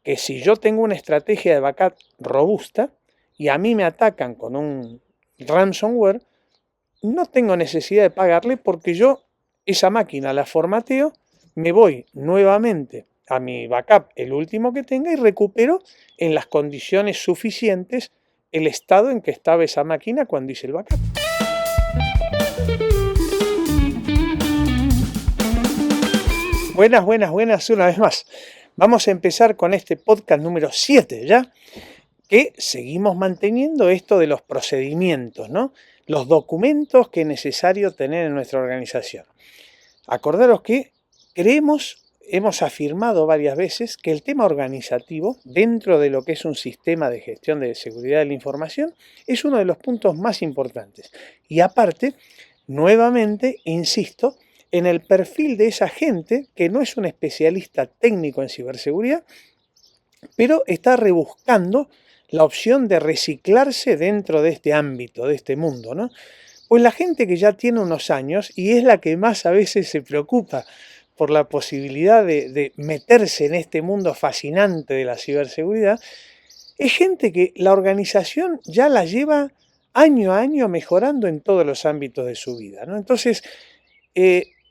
que si yo tengo una estrategia de backup robusta y a mí me atacan con un ransomware, no tengo necesidad de pagarle porque yo esa máquina la formateo, me voy nuevamente a mi backup, el último que tenga, y recupero en las condiciones suficientes el estado en que estaba esa máquina cuando hice el backup. Buenas, una vez más. Vamos a empezar con este podcast número 7 ya, que seguimos manteniendo esto de los procedimientos, ¿no? Los documentos que es necesario tener en nuestra organización. Acordaros que hemos afirmado varias veces que el tema organizativo, dentro de lo que es un sistema de gestión de seguridad de la información, es uno de los puntos más importantes. Y aparte, nuevamente, insisto, en el perfil de esa gente que no es un especialista técnico en ciberseguridad, pero está rebuscando la opción de reciclarse dentro de este ámbito, de este mundo, ¿no? Pues la gente que ya tiene unos años y es la que más a veces se preocupa por la posibilidad de meterse en este mundo fascinante de la ciberseguridad, es gente que la organización ya la lleva año a año mejorando en todos los ámbitos de su vida, ¿no? Entonces,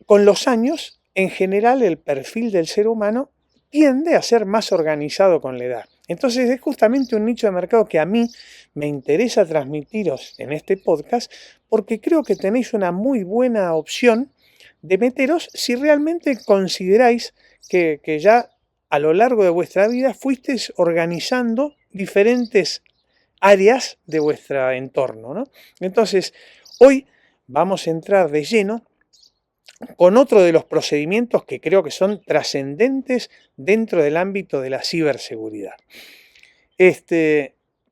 con los años, en general, el perfil del ser humano tiende a ser más organizado con la edad. Entonces es justamente un nicho de mercado que a mí me interesa transmitiros en este podcast porque creo que tenéis una muy buena opción de meteros si realmente consideráis que ya a lo largo de vuestra vida fuisteis organizando diferentes áreas de vuestro entorno, ¿no? Entonces, hoy vamos a entrar de lleno con otro de los procedimientos que creo que son trascendentes dentro del ámbito de la ciberseguridad.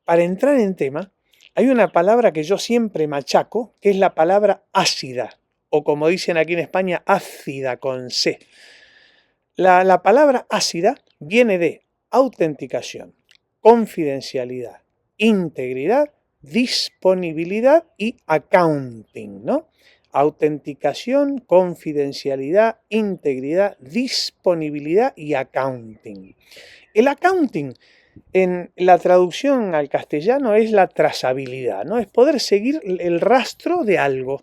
Para entrar en tema, hay una palabra que yo siempre machaco, que es la palabra ácida, o como dicen aquí en España, ácida con C. La palabra ácida viene de autenticación, confidencialidad, integridad, disponibilidad y accounting, ¿no? Autenticación, confidencialidad, integridad, disponibilidad y accounting. El accounting en la traducción al castellano es la trazabilidad, ¿no? Es poder seguir el rastro de algo.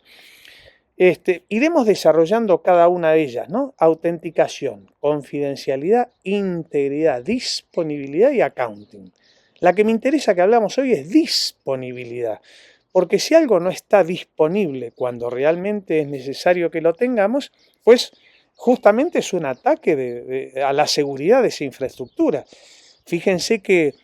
Iremos desarrollando cada una de ellas, ¿no? Autenticación, confidencialidad, integridad, disponibilidad y accounting. La que me interesa que hablamos hoy es disponibilidad. Porque si algo no está disponible cuando realmente es necesario que lo tengamos, pues justamente es un ataque a la seguridad de esa infraestructura. Fíjense que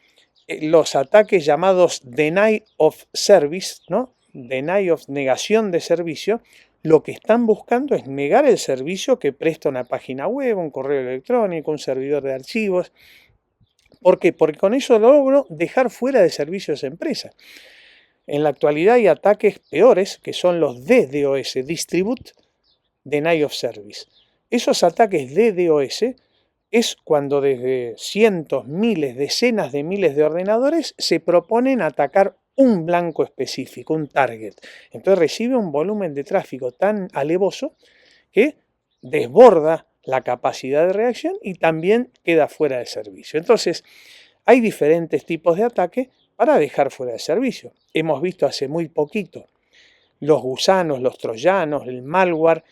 los ataques llamados deny of service, ¿no? Deny of negación de servicio, lo que están buscando es negar el servicio que presta una página web, un correo electrónico, un servidor de archivos. ¿Por qué? Porque con eso logro dejar fuera de servicio a esa empresa. En la actualidad hay ataques peores, que son los DDoS, Distribute Deny of Service. Esos ataques DDoS es cuando desde cientos, miles, decenas de miles de ordenadores se proponen atacar un blanco específico, un target. Entonces recibe un volumen de tráfico tan alevoso que desborda la capacidad de reacción y también queda fuera de servicio. Entonces, hay diferentes tipos de ataque para dejar fuera de servicio. Hemos visto hace muy poquito los gusanos, los troyanos, el malware.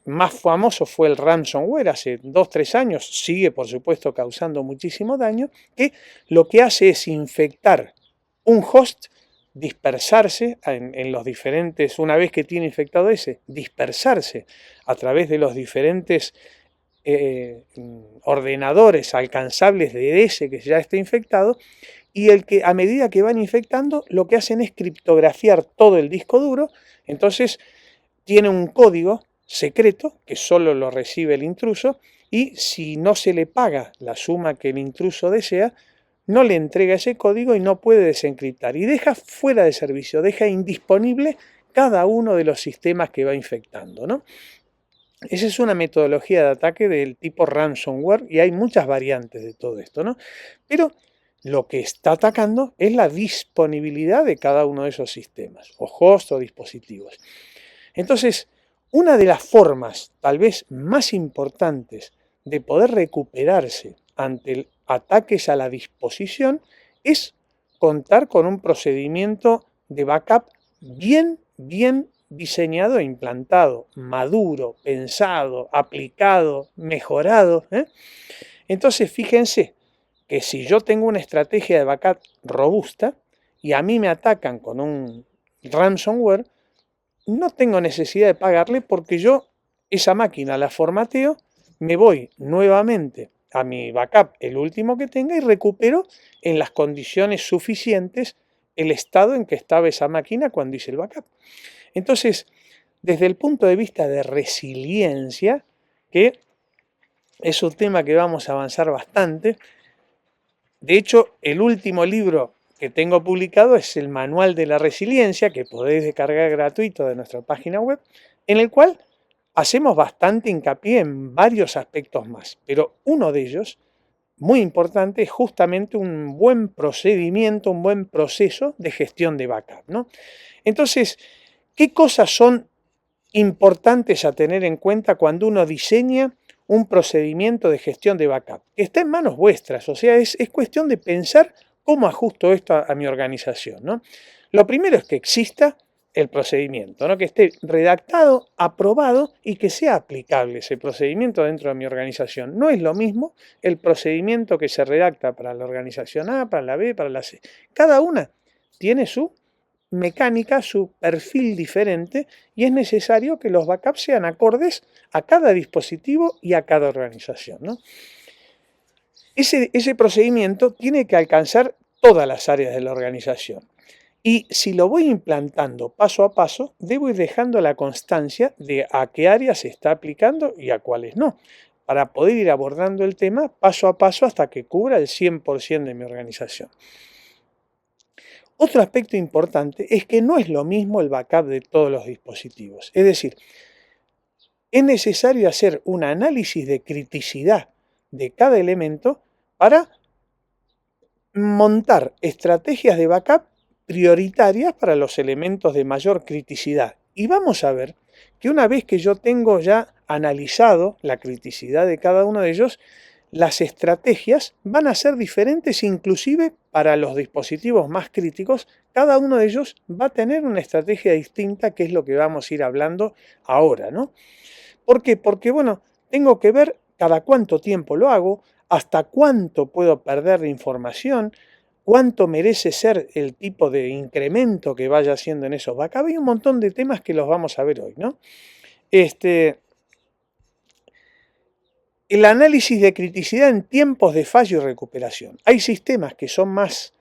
Más famoso fue el ransomware hace 2-3 años, sigue por supuesto causando muchísimo daño, que lo que hace es infectar un host, dispersarse en los diferentes, una vez que tiene infectado ese, dispersarse a través de los diferentes ordenadores alcanzables de ese que ya está infectado, y el que a medida que van infectando lo que hacen es criptografiar todo el disco duro. Entonces tiene un código secreto que solo lo recibe el intruso y si no se le paga la suma que el intruso desea, no le entrega ese código y no puede desencriptar y deja fuera de servicio, deja indisponible cada uno de los sistemas que va infectando, ¿no? Esa es una metodología de ataque del tipo ransomware y hay muchas variantes de todo esto, ¿no? Pero lo que está atacando es la disponibilidad de cada uno de esos sistemas, o hosts o dispositivos. Entonces, una de las formas tal vez más importantes de poder recuperarse ante ataques a la disposición, es contar con un procedimiento de backup bien diseñado e implantado, maduro, pensado, aplicado, mejorado. Entonces, fíjense que si yo tengo una estrategia de backup robusta y a mí me atacan con un ransomware, no tengo necesidad de pagarle porque yo esa máquina la formateo, me voy nuevamente a mi backup, el último que tenga, y recupero en las condiciones suficientes el estado en que estaba esa máquina cuando hice el backup. Entonces, desde el punto de vista de resiliencia, que es un tema que vamos a avanzar bastante, de hecho, el último libro que tengo publicado es el Manual de la Resiliencia, que podéis descargar gratuito de nuestra página web, en el cual hacemos bastante hincapié en varios aspectos más, pero uno de ellos, muy importante, es justamente un buen procedimiento, un buen proceso de gestión de backup, ¿no? Entonces, ¿qué cosas son importantes a tener en cuenta cuando uno diseña un procedimiento de gestión de backup? Que está en manos vuestras, o sea, es cuestión de pensar cómo ajusto esto a mi organización, ¿no? Lo primero es que exista el procedimiento, ¿no? Que esté redactado, aprobado y que sea aplicable ese procedimiento dentro de mi organización. No es lo mismo el procedimiento que se redacta para la organización A, para la B, para la C. Cada una tiene su mecánica, su perfil diferente, y es necesario que los backups sean acordes a cada dispositivo y a cada organización, ¿no? Ese procedimiento tiene que alcanzar todas las áreas de la organización. Y si lo voy implantando paso a paso, debo ir dejando la constancia de a qué áreas se está aplicando y a cuáles no, para poder ir abordando el tema paso a paso hasta que cubra el 100% de mi organización. Otro aspecto importante es que no es lo mismo el backup de todos los dispositivos. Es decir, es necesario hacer un análisis de criticidad de cada elemento para montar estrategias de backup prioritarias para los elementos de mayor criticidad. Y vamos a ver que una vez que yo tengo ya analizado la criticidad de cada uno de ellos, las estrategias van a ser diferentes, inclusive para los dispositivos más críticos. Cada uno de ellos va a tener una estrategia distinta, que es lo que vamos a ir hablando ahora, ¿no? ¿Por qué? Porque, bueno, tengo que ver cada cuánto tiempo lo hago, hasta cuánto puedo perder de información, cuánto merece ser el tipo de incremento que vaya haciendo en esos backups. Hay un montón de temas que los vamos a ver hoy, ¿no? El análisis de criticidad en tiempos de fallo y recuperación. Hay sistemas que son más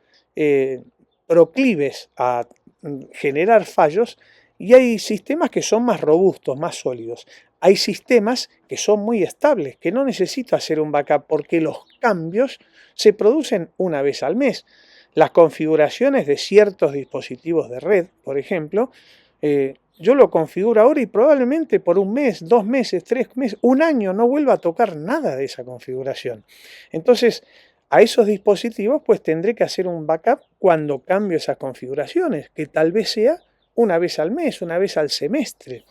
proclives a generar fallos y hay sistemas que son más robustos, más sólidos. Hay sistemas que son muy estables, que no necesito hacer un backup porque los cambios se producen una vez al mes. Las configuraciones de ciertos dispositivos de red, por ejemplo, yo lo configuro ahora y probablemente por un mes, 2 meses, 3 meses, un año no vuelva a tocar nada de esa configuración. Entonces, a esos dispositivos pues tendré que hacer un backup cuando cambio esas configuraciones, que tal vez sea una vez al mes, una vez al semestre.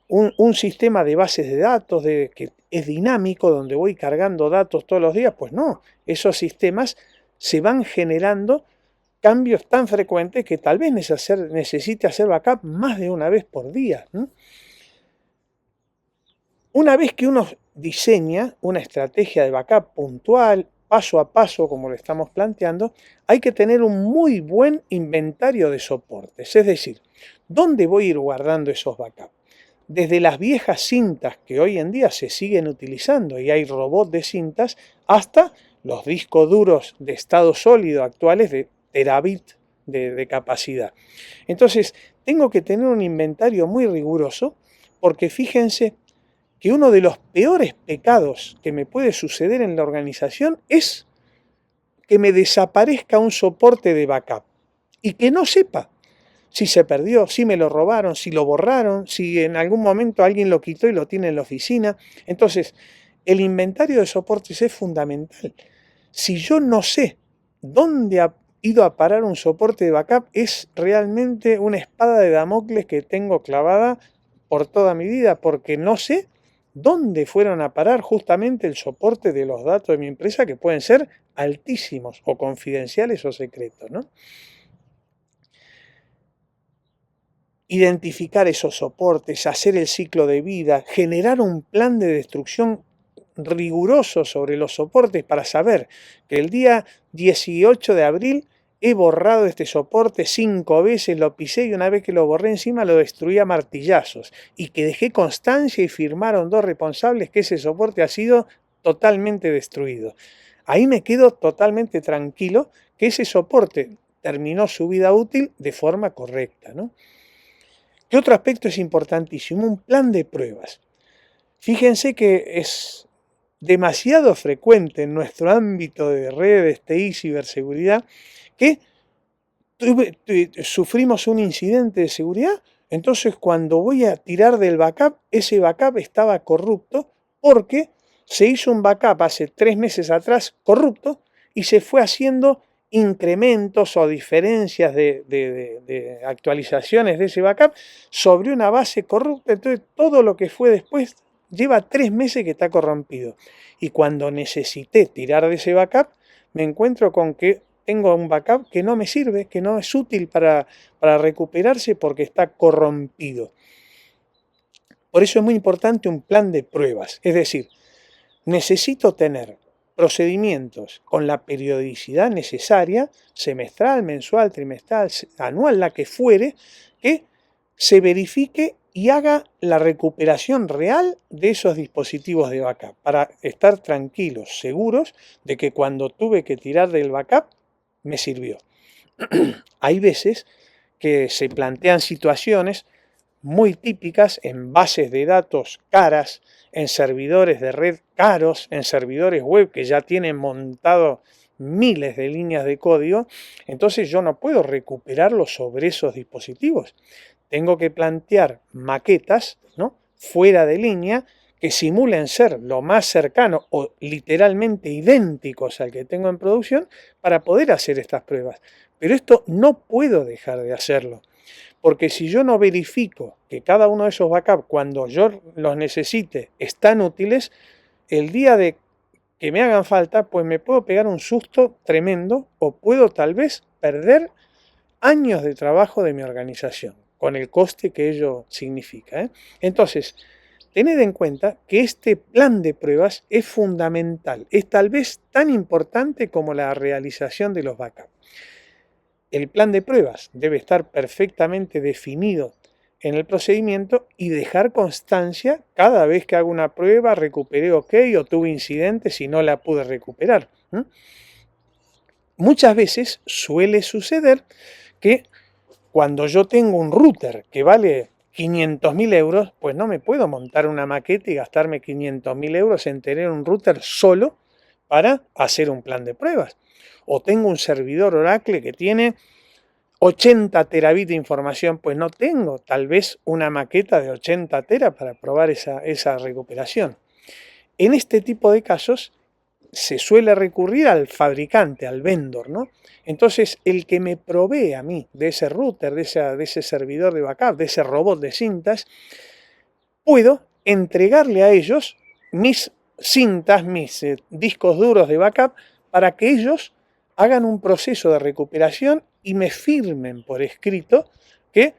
Un sistema de bases de datos que es dinámico, donde voy cargando datos todos los días, pues no, esos sistemas se van generando cambios tan frecuentes que tal vez necesite hacer backup más de una vez por día. Una vez que uno diseña una estrategia de backup puntual, paso a paso, como lo estamos planteando, hay que tener un muy buen inventario de soportes. Es decir, ¿dónde voy a ir guardando esos backups? Desde las viejas cintas que hoy en día se siguen utilizando y hay robots de cintas, hasta los discos duros de estado sólido actuales de terabit de capacidad. Entonces, tengo que tener un inventario muy riguroso porque fíjense que uno de los peores pecados que me puede suceder en la organización es que me desaparezca un soporte de backup y que no sepa si se perdió, si me lo robaron, si lo borraron, si en algún momento alguien lo quitó y lo tiene en la oficina. Entonces, el inventario de soportes es fundamental. Si yo no sé dónde ha ido a parar un soporte de backup, es realmente una espada de Damocles que tengo clavada por toda mi vida, porque no sé ¿Dónde fueron a parar justamente el soporte de los datos de mi empresa que pueden ser altísimos o confidenciales o secretos, ¿no? Identificar esos soportes, hacer el ciclo de vida, generar un plan de destrucción riguroso sobre los soportes para saber que el día 18 de abril he borrado este soporte 5 veces, lo pisé y una vez que lo borré encima lo destruí a martillazos y que dejé constancia y firmaron 2 responsables que ese soporte ha sido totalmente destruido. Ahí me quedo totalmente tranquilo que ese soporte terminó su vida útil de forma correcta, ¿no? ¿Qué otro aspecto es importantísimo? Un plan de pruebas. Fíjense que es demasiado frecuente en nuestro ámbito de redes, TI, ciberseguridad, que sufrimos un incidente de seguridad. Entonces, cuando voy a tirar del backup, ese backup estaba corrupto porque se hizo un backup hace 3 meses atrás corrupto y se fue haciendo incrementos o diferencias de actualizaciones de ese backup sobre una base corrupta. Entonces, todo lo que fue después lleva 3 meses que está corrompido. Y cuando necesité tirar de ese backup, me encuentro con que tengo un backup que no me sirve, que no es útil para recuperarse porque está corrompido. Por eso es muy importante un plan de pruebas. Es decir, necesito tener procedimientos con la periodicidad necesaria, semestral, mensual, trimestral, anual, la que fuere, que se verifique y haga la recuperación real de esos dispositivos de backup, para estar tranquilos, seguros de que cuando tuve que tirar del backup, me sirvió. Hay veces que se plantean situaciones muy típicas en bases de datos caras, en servidores de red caros, en servidores web que ya tienen montado miles de líneas de código, entonces yo no puedo recuperarlo sobre esos dispositivos. Tengo que plantear maquetas, ¿no?, fuera de línea que simulen ser lo más cercano o literalmente idénticos al que tengo en producción para poder hacer estas pruebas. Pero esto no puedo dejar de hacerlo, porque si yo no verifico que cada uno de esos backups, cuando yo los necesite, están útiles, el día de que me hagan falta, pues me puedo pegar un susto tremendo o puedo tal vez perder años de trabajo de mi organización, con el coste que ello significa, ¿eh? Entonces, tened en cuenta que este plan de pruebas es fundamental, es tal vez tan importante como la realización de los backups. El plan de pruebas debe estar perfectamente definido en el procedimiento y dejar constancia cada vez que hago una prueba, recuperé OK o tuve incidentes y no la pude recuperar. Muchas veces suele suceder que cuando yo tengo un router que vale 500.000 euros, pues no me puedo montar una maqueta y gastarme 500.000 euros en tener un router solo para hacer un plan de pruebas. O tengo un servidor Oracle que tiene 80 terabits de información, pues no tengo tal vez una maqueta de 80 teras para probar esa recuperación. En este tipo de casos se suele recurrir al fabricante, al vendor, ¿no? Entonces, el que me provee a mí de ese router, de ese servidor de backup, de ese robot de cintas, puedo entregarle a ellos mis cintas, mis discos duros de backup, para que ellos hagan un proceso de recuperación y me firmen por escrito que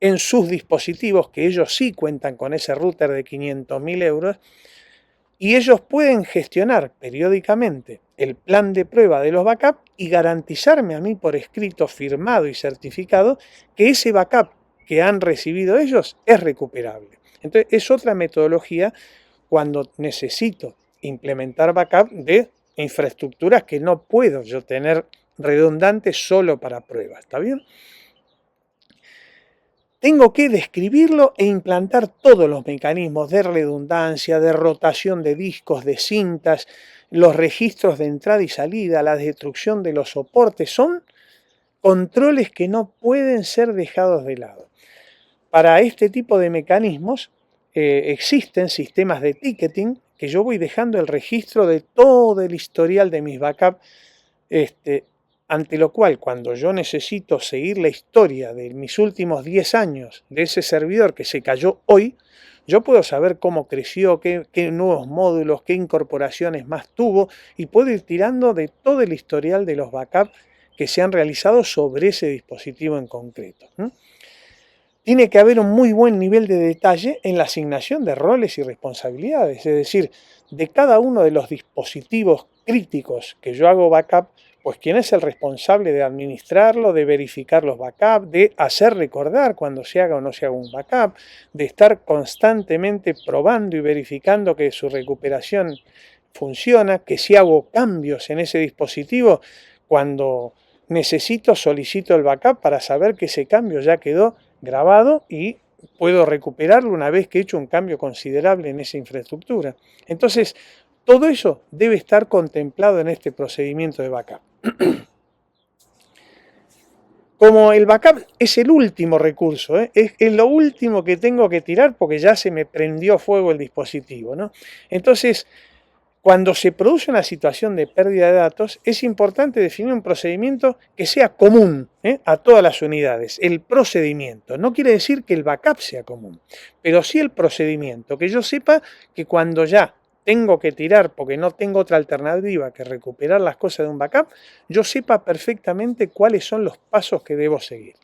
en sus dispositivos, que ellos sí cuentan con ese router de 500.000 euros, y ellos pueden gestionar periódicamente el plan de prueba de los backups y garantizarme a mí por escrito, firmado y certificado, que ese backup que han recibido ellos es recuperable. Entonces, es otra metodología cuando necesito implementar backup de infraestructuras que no puedo yo tener redundantes solo para pruebas. ¿Está bien? Tengo que describirlo e implantar todos los mecanismos de redundancia, de rotación de discos, de cintas, los registros de entrada y salida, la destrucción de los soportes. Son controles que no pueden ser dejados de lado. Para este tipo de mecanismos existen sistemas de ticketing que yo voy dejando el registro de todo el historial de mis backups, ante lo cual, cuando yo necesito seguir la historia de mis últimos 10 años de ese servidor que se cayó hoy, yo puedo saber cómo creció, qué nuevos módulos, qué incorporaciones más tuvo, y puedo ir tirando de todo el historial de los backups que se han realizado sobre ese dispositivo en concreto. Tiene que haber un muy buen nivel de detalle en la asignación de roles y responsabilidades, es decir, de cada uno de los dispositivos críticos que yo hago backup, pues quién es el responsable de administrarlo, de verificar los backups, de hacer recordar cuando se haga o no se haga un backup, de estar constantemente probando y verificando que su recuperación funciona, que si hago cambios en ese dispositivo, cuando necesito, solicito el backup para saber que ese cambio ya quedó grabado y puedo recuperarlo una vez que he hecho un cambio considerable en esa infraestructura. Entonces, todo eso debe estar contemplado en este procedimiento de backup. Como el backup es el último recurso, es lo último que tengo que tirar porque ya se me prendió fuego el dispositivo, ¿no? Entonces, cuando se produce una situación de pérdida de datos, es importante definir un procedimiento que sea común a todas las unidades. El procedimiento. No quiere decir que el backup sea común, pero sí el procedimiento. Que yo sepa que cuando ya tengo que tirar porque no tengo otra alternativa que recuperar las cosas de un backup, yo sepa perfectamente cuáles son los pasos que debo seguir.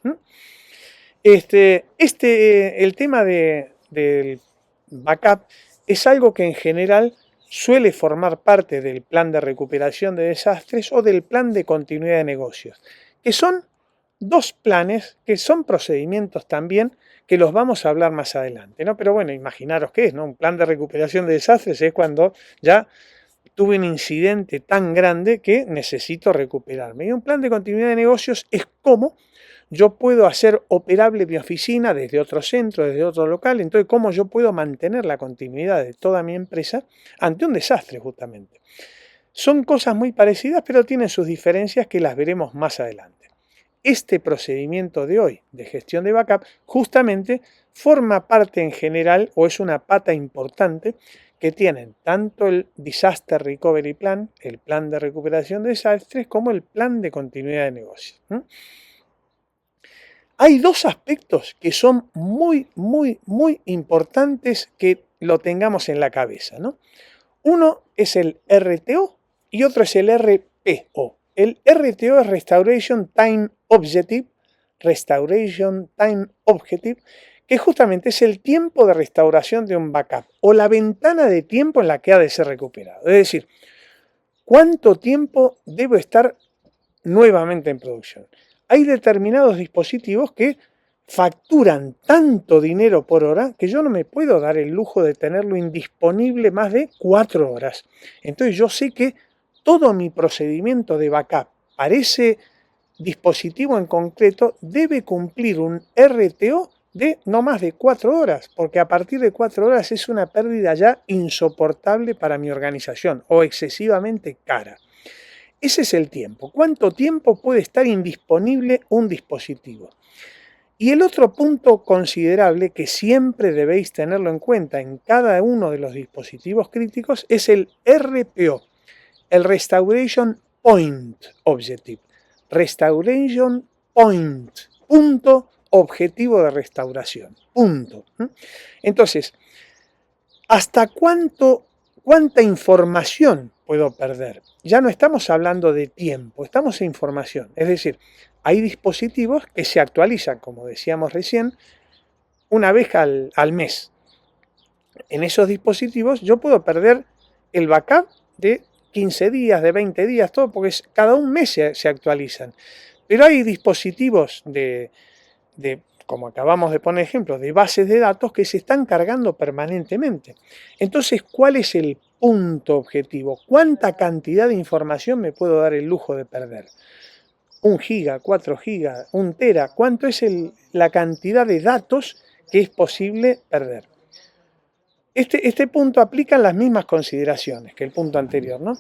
El tema del backup es algo que en general suele formar parte del plan de recuperación de desastres o del plan de continuidad de negocios, que son dos planes que son procedimientos también que los vamos a hablar más adelante, ¿no? Pero bueno, imaginaros qué es, ¿no? Un plan de recuperación de desastres es cuando ya tuve un incidente tan grande que necesito recuperarme. Y un plan de continuidad de negocios es cómo yo puedo hacer operable mi oficina desde otro centro, desde otro local. Entonces, cómo yo puedo mantener la continuidad de toda mi empresa ante un desastre, justamente. Son cosas muy parecidas, pero tienen sus diferencias que las veremos más adelante. Este procedimiento de hoy de gestión de backup justamente forma parte en general o es una pata importante que tienen tanto el Disaster Recovery Plan, el plan de recuperación de desastres, como el plan de continuidad de negocios. Hay dos aspectos que son muy importantes que lo tengamos en la cabeza, ¿no? Uno es el RTO y otro es el RPO. El RTO es Restoration Time Objective, que justamente es el tiempo de restauración de un backup o la ventana de tiempo en la que ha de ser recuperado. Es decir, ¿cuánto tiempo debo estar nuevamente en producción? Hay determinados dispositivos que facturan tanto dinero por hora que yo no me puedo dar el lujo de tenerlo indisponible más de 4 horas. Entonces yo sé que todo mi procedimiento de backup para ese dispositivo en concreto debe cumplir un RTO de no más de 4 horas, porque a partir de 4 horas es una pérdida ya insoportable para mi organización o excesivamente cara. Ese es el tiempo. ¿Cuánto tiempo puede estar indisponible un dispositivo? Y el otro punto considerable que siempre debéis tenerlo en cuenta en cada uno de los dispositivos críticos es el RPO, el Restoration Point Objective. Restoration Point, punto objetivo de restauración, punto. Entonces, ¿hasta cuánta información puedo perder? Ya no estamos hablando de tiempo, estamos en información. Es decir, hay dispositivos que se actualizan, como decíamos recién, una vez al mes. En esos dispositivos yo puedo perder el backup de 15 días, de 20 días, todo, porque cada un mes se actualizan. Pero hay dispositivos como acabamos de poner ejemplos, de bases de datos que se están cargando permanentemente. Entonces, ¿cuál es el punto objetivo? ¿Cuánta cantidad de información me puedo dar el lujo de perder? 1 giga, 4 gigas, 1 tera. ¿Cuánto es la cantidad de datos que es posible perder? Este punto aplica las mismas consideraciones que el punto anterior, ¿no?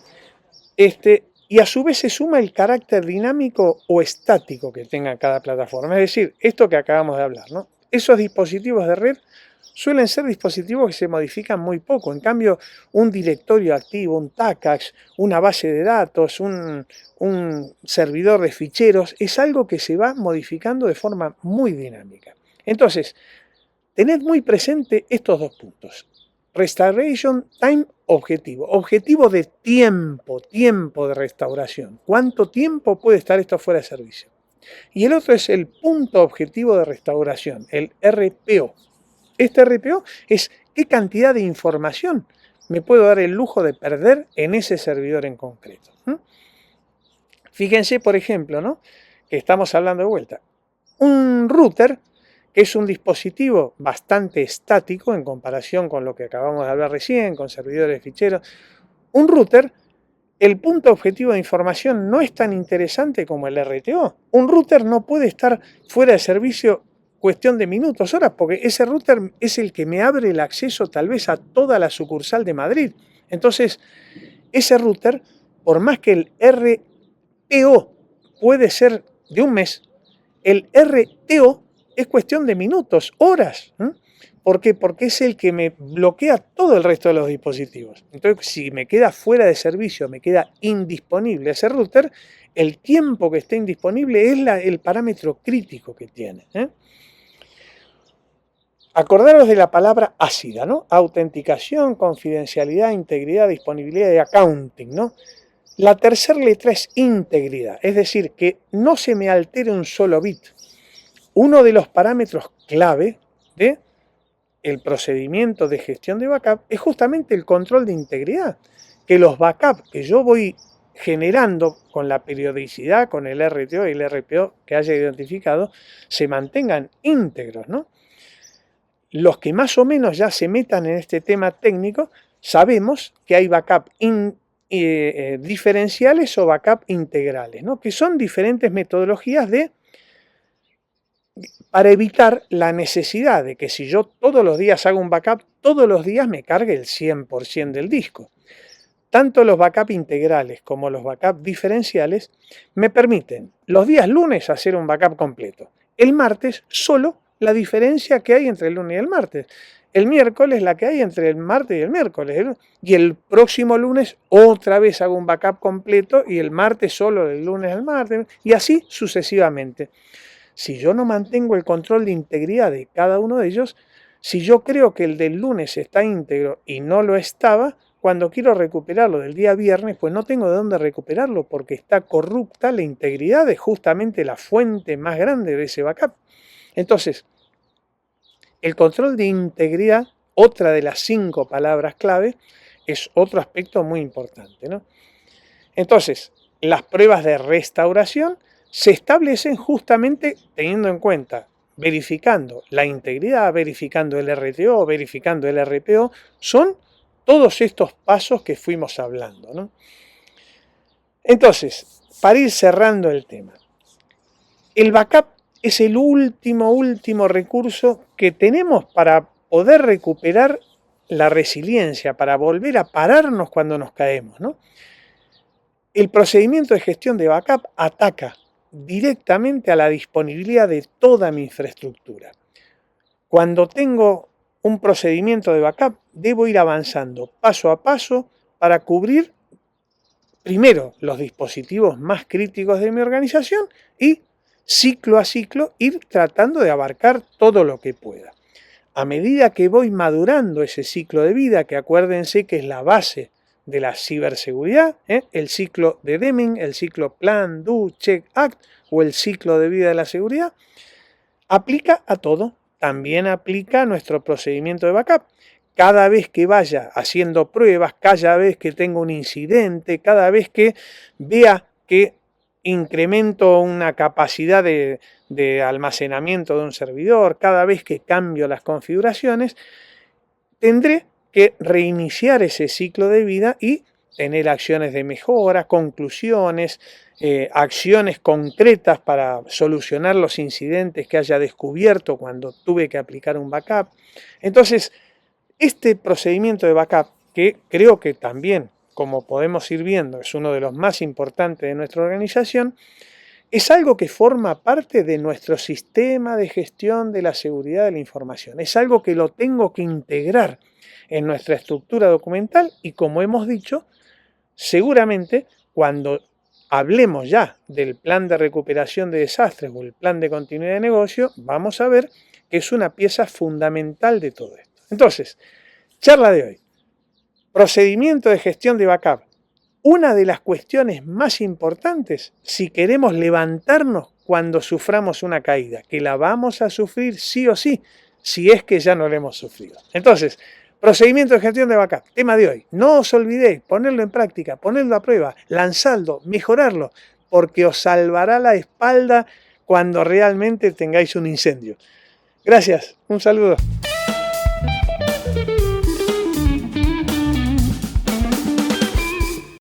Y a su vez se suma el carácter dinámico o estático que tenga cada plataforma. Es decir, esto que acabamos de hablar, ¿no? Esos dispositivos de red suelen ser dispositivos que se modifican muy poco. En cambio, un directorio activo, un TACAX, una base de datos, un servidor de ficheros, es algo que se va modificando de forma muy dinámica. Entonces, ¿cuál es el punto objetivo? ¿Cuánta información puedo perder? Ya no estamos hablando de tiempo, estamos en información. Entonces, todo mi procedimiento de backup para ese dispositivo en concreto debe cumplir un RTO de no más de 4 horas. Entonces yo sé que todo mi procedimiento de backup para ese dispositivo en concreto debe cumplir un RTO de no más de 4 horas. Entonces, tened muy presente estos dos puntos. Restoration time, objetivo. Objetivo de tiempo de restauración. ¿Cuánto tiempo puede estar esto fuera de servicio? Y el otro es el punto objetivo de restauración, el RPO. Este RPO es qué cantidad de información me puedo dar el lujo de perder en ese servidor en concreto. Fíjense, por ejemplo, ¿no?, que estamos hablando de vuelta. Un router, que es un dispositivo bastante estático en comparación con lo que acabamos de hablar recién, con servidores de ficheros. Un router, el punto objetivo de información no es tan interesante como el RTO. Un router no puede estar fuera de servicio cuestión de minutos, horas, porque ese router es el que me abre el acceso tal vez a toda la sucursal de Madrid. Entonces, ese router, por más que el RPO puede ser de un mes, el RTO es cuestión de minutos, horas. ¿Por qué? Porque es el que me bloquea todo el resto de los dispositivos. Entonces, si me queda fuera de servicio, me queda indisponible ese router, el tiempo que esté indisponible es el parámetro crítico que tiene. Acordaros de la palabra ácida, ¿no? Autenticación, confidencialidad, integridad, disponibilidad y accounting, ¿no? La tercera letra es integridad, es decir, que no se me altere un solo bit. Uno de los parámetros clave de el procedimiento de gestión de backup es justamente el control de integridad, que los backups que yo voy generando con la periodicidad, con el RTO y el RPO que haya identificado, se mantengan íntegros, ¿no? Los que más o menos ya se metan en este tema técnico, sabemos que hay backup diferenciales o backup integrales, ¿no?, que son diferentes metodologías para evitar la necesidad de que si yo todos los días hago un backup, todos los días me cargue el 100% del disco. Tanto los backup integrales como los backup diferenciales me permiten los días lunes hacer un backup completo, el martes solo la diferencia que hay entre el lunes y el martes, el miércoles la que hay entre el martes y el miércoles, y el próximo lunes otra vez hago un backup completo y el martes solo del lunes al martes, y así sucesivamente. Si yo no mantengo el control de integridad de cada uno de ellos, si yo creo que el del lunes está íntegro y no lo estaba, cuando quiero recuperarlo del día viernes, pues no tengo de dónde recuperarlo porque está corrupta la integridad de justamente la fuente más grande de ese backup. Entonces, el control de integridad, otra de las 5 palabras clave, es otro aspecto muy importante, ¿no? Entonces, las pruebas de restauración se establecen justamente teniendo en cuenta, verificando la integridad, verificando el RTO, verificando el RPO, son todos estos pasos que fuimos hablando, ¿no? Entonces, para ir cerrando el tema, el backup es el último recurso que tenemos para poder recuperar la resiliencia, para volver a pararnos cuando nos caemos, ¿no? El procedimiento de gestión de backup ataca directamente a la disponibilidad de toda mi infraestructura. Cuando tengo un procedimiento de backup, debo ir avanzando paso a paso para cubrir primero los dispositivos más críticos de mi organización y ciclo a ciclo ir tratando de abarcar todo lo que pueda. A medida que voy madurando ese ciclo de vida, que acuérdense que es la base de la ciberseguridad, el ciclo de Deming, el ciclo Plan, Do, Check, Act o el ciclo de vida de la seguridad, aplica a todo, también aplica a nuestro procedimiento de backup. Cada vez que vaya haciendo pruebas, cada vez que tenga un incidente, cada vez que vea que incremento una capacidad de almacenamiento de un servidor, cada vez que cambio las configuraciones, tendré que reiniciar ese ciclo de vida y tener acciones de mejora, conclusiones, acciones concretas para solucionar los incidentes que haya descubierto cuando tuve que aplicar un backup. Entonces, este procedimiento de backup, que creo que también, como podemos ir viendo, es uno de los más importantes de nuestra organización, es algo que forma parte de nuestro sistema de gestión de la seguridad de la información. Es algo que lo tengo que integrar en nuestra estructura documental y, como hemos dicho, seguramente cuando hablemos ya del plan de recuperación de desastres o el plan de continuidad de negocio, vamos a ver que es una pieza fundamental de todo esto. Entonces, charla de hoy. Procedimiento de gestión de backup. Una de las cuestiones más importantes si queremos levantarnos cuando suframos una caída, que la vamos a sufrir sí o sí, si es que ya no la hemos sufrido. Entonces, procedimiento de gestión de backup, tema de hoy. No os olvidéis ponerlo en práctica, ponerlo a prueba, lanzarlo, mejorarlo, porque os salvará la espalda cuando realmente tengáis un incendio. Gracias, un saludo.